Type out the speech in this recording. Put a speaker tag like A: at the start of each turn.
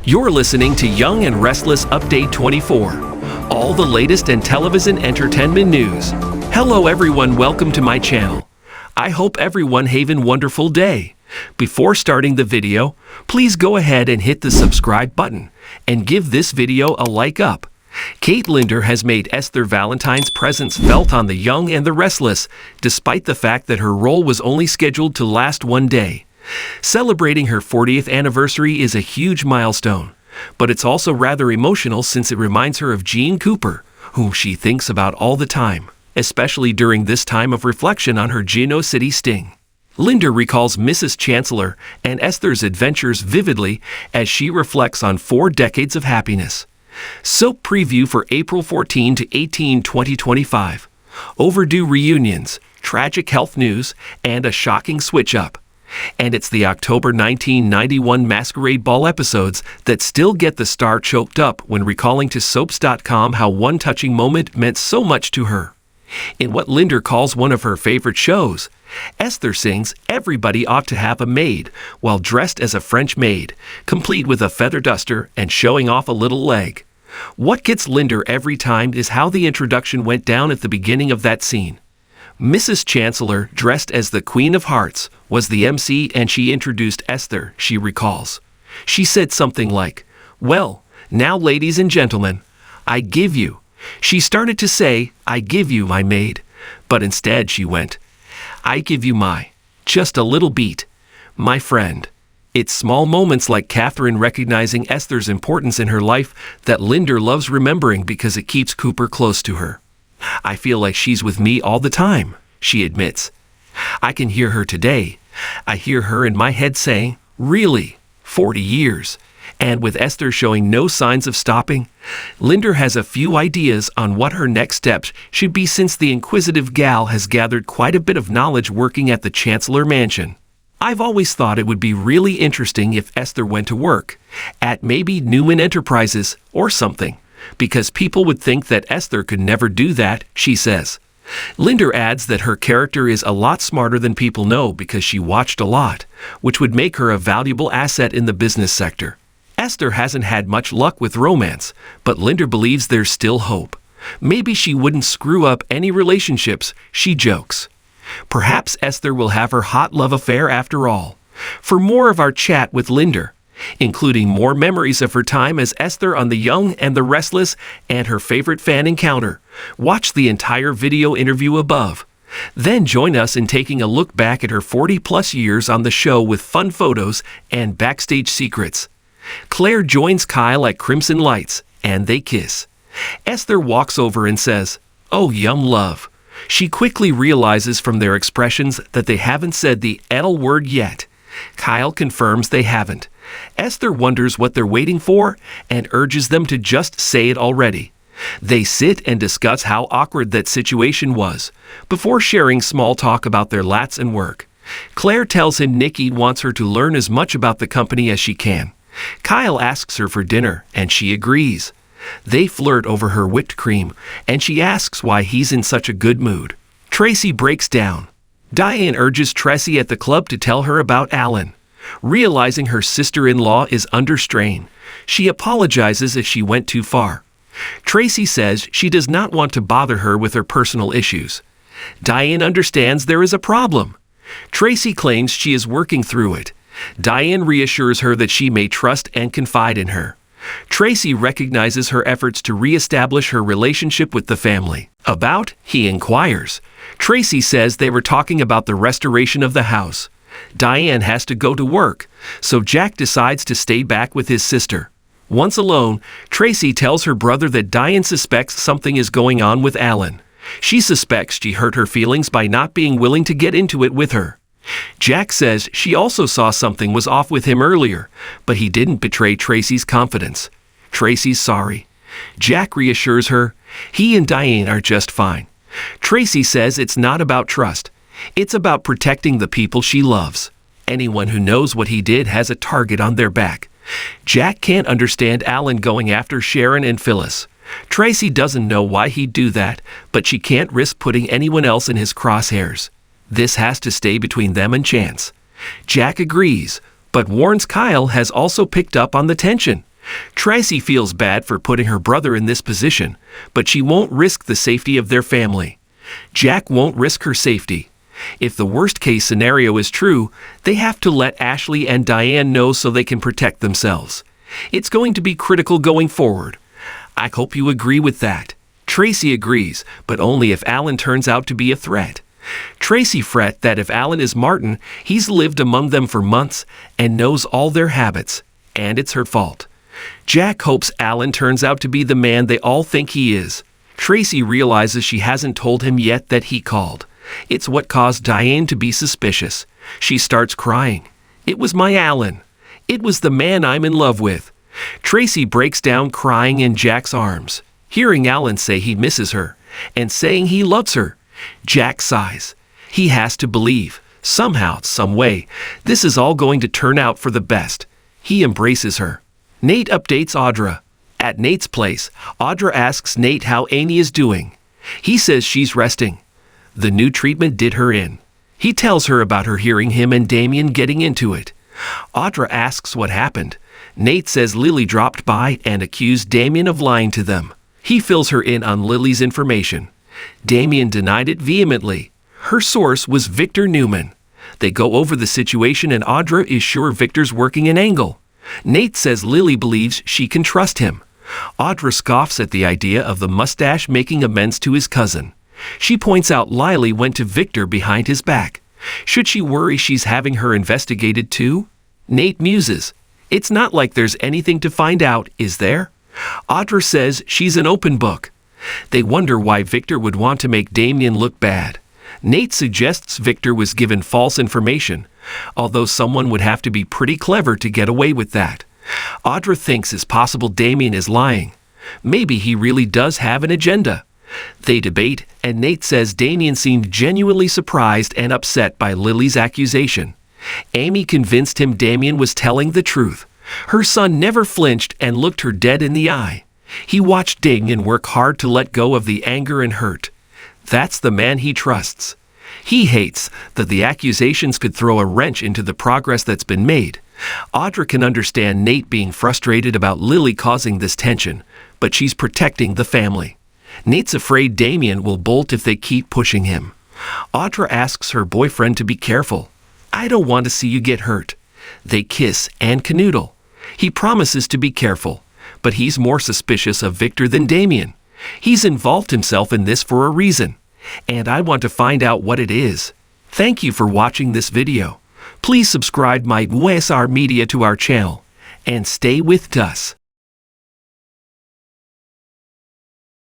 A: You're listening to Young and Restless Update 24, all the latest in television entertainment news. Hello everyone, welcome to my channel. I hope everyone have a wonderful day. Before starting the video, please go ahead and hit the subscribe button and give this video a like up. Kate Linder has made Esther Valentine's presence felt on The Young and the Restless, despite the fact that her role was only scheduled to last one day. Celebrating her 40th anniversary is a huge milestone, but it's also rather emotional since it reminds her of Gene Cooper, whom she thinks about all the time, especially during this time of reflection on her Geno City sting. Linder recalls Mrs. Chancellor and Esther's adventures vividly as she reflects on 4 decades of happiness. Soap preview for April 14 to 18, 2025. Overdue reunions, tragic health news, and a shocking switch-up. And it's the October 1991 Masquerade Ball episodes that still get the star choked up when recalling to Soaps.com how one touching moment meant so much to her. In what Linder calls one of her favorite shows, Esther sings "Everybody Ought to Have a Maid" while dressed as a French maid, complete with a feather duster and showing off a little leg. What gets Linder every time is how the introduction went down at the beginning of that scene. Mrs. Chancellor, dressed as the Queen of Hearts, was the MC and she introduced Esther, she recalls. She said something like, "Well, now ladies and gentlemen, I give you." She started to say, "I give you my maid," but instead she went, "I give you my, just a little beat, my friend." It's small moments like Catherine recognizing Esther's importance in her life that Linder loves remembering because it keeps Cooper close to her. "I feel like she's with me all the time," she admits. "I can hear her today. I hear her in my head saying, 'Really? 40 years?'" And with Esther showing no signs of stopping, Linder has a few ideas on what her next steps should be since the inquisitive gal has gathered quite a bit of knowledge working at the Chancellor Mansion. "I've always thought it would be really interesting if Esther went to work at maybe Newman Enterprises or something, because people would think that Esther could never do that," she says. Linder adds that her character is a lot smarter than people know because she watched a lot, which would make her a valuable asset in the business sector. Esther hasn't had much luck with romance, but Linder believes there's still hope. Maybe she wouldn't screw up any relationships, she jokes. Perhaps Esther will have her hot love affair after all. For more of our chat with Linder, including more memories of her time as Esther on The Young and the Restless and her favorite fan encounter, watch the entire video interview above. Then join us in taking a look back at her 40-plus years on the show with fun photos and backstage secrets. Claire joins Kyle at Crimson Lights, and they kiss. Esther walks over and says, "Oh, yum love." She quickly realizes from their expressions that they haven't said the L word yet. Kyle confirms they haven't. Esther wonders what they're waiting for and urges them to just say it already. They sit and discuss how awkward that situation was, before sharing small talk about their lats and work. Claire tells him Nikki wants her to learn as much about the company as she can. Kyle asks her for dinner, and she agrees. They flirt over her whipped cream, and she asks why he's in such a good mood. Tracy breaks down. Diane urges Tracy at the club to tell her about Alan. Realizing her sister-in-law is under strain, she apologizes if she went too far. Tracy says she does not want to bother her with her personal issues. Diane understands there is a problem. Tracy claims she is working through it. Diane reassures her that she may trust and confide in her. Tracy recognizes her efforts to re-establish her relationship with the family. About, he inquires. Tracy says they were talking about the restoration of the house. Diane has to go to work, so Jack decides to stay back with his sister. Once alone, Tracy tells her brother that Diane suspects something is going on with Alan. She suspects she hurt her feelings by not being willing to get into it with her. Jack says she also saw something was off with him earlier, but he didn't betray Tracy's confidence. Tracy's sorry. Jack reassures her he and Diane are just fine. Tracy says it's not about trust. It's about protecting the people she loves. Anyone who knows what he did has a target on their back. Jack can't understand Alan going after Sharon and Phyllis. Tracy doesn't know why he'd do that, but she can't risk putting anyone else in his crosshairs. This has to stay between them and Chance. Jack agrees, but warns Kyle has also picked up on the tension. Tracy feels bad for putting her brother in this position, but she won't risk the safety of their family. Jack won't risk her safety. If the worst-case scenario is true, they have to let Ashley and Diane know so they can protect themselves. It's going to be critical going forward. I hope you agree with that. Tracy agrees, but only if Alan turns out to be a threat. Tracy frets that if Alan is Martin, he's lived among them for months and knows all their habits, and it's her fault. Jack hopes Alan turns out to be the man they all think he is. Tracy realizes she hasn't told him yet that he called. It's what caused Diane to be suspicious. She starts crying. It was my Alan. It was the man I'm in love with. Tracy breaks down crying in Jack's arms. Hearing Alan say he misses her, and saying he loves her, Jack sighs. He has to believe, somehow, some way, this is all going to turn out for the best. He embraces her. Nate updates Audra. At Nate's place, Audra asks Nate how Amy is doing. He says she's resting. The new treatment did her in. He tells her about her hearing him and Damien getting into it. Audra asks what happened. Nate says Lily dropped by and accused Damien of lying to them. He fills her in on Lily's information. Damien denied it vehemently. Her source was Victor Newman. They go over the situation and Audra is sure Victor's working an angle. Nate says Lily believes she can trust him. Audra scoffs at the idea of the mustache making amends to his cousin. She points out Lily went to Victor behind his back. Should she worry she's having her investigated too? Nate muses. It's not like there's anything to find out, is there? Audra says she's an open book. They wonder why Victor would want to make Damien look bad. Nate suggests Victor was given false information, although someone would have to be pretty clever to get away with that. Audra thinks it's possible Damien is lying. Maybe he really does have an agenda. They debate, and Nate says Damien seemed genuinely surprised and upset by Lily's accusation. Amy convinced him Damien was telling the truth. Her son never flinched and looked her dead in the eye. He watched Damien work hard to let go of the anger and hurt. That's the man he trusts. He hates that the accusations could throw a wrench into the progress that's been made. Audra can understand Nate being frustrated about Lily causing this tension, but she's protecting the family. Nate's afraid Damien will bolt if they keep pushing him. Audra asks her boyfriend to be careful. I don't want to see you get hurt. They kiss and canoodle. He promises to be careful, but he's more suspicious of Victor than Damien. He's involved himself in this for a reason, and I want to find out what it is. Thank you for watching this video. Please subscribe my USR Media to our channel, and stay with us.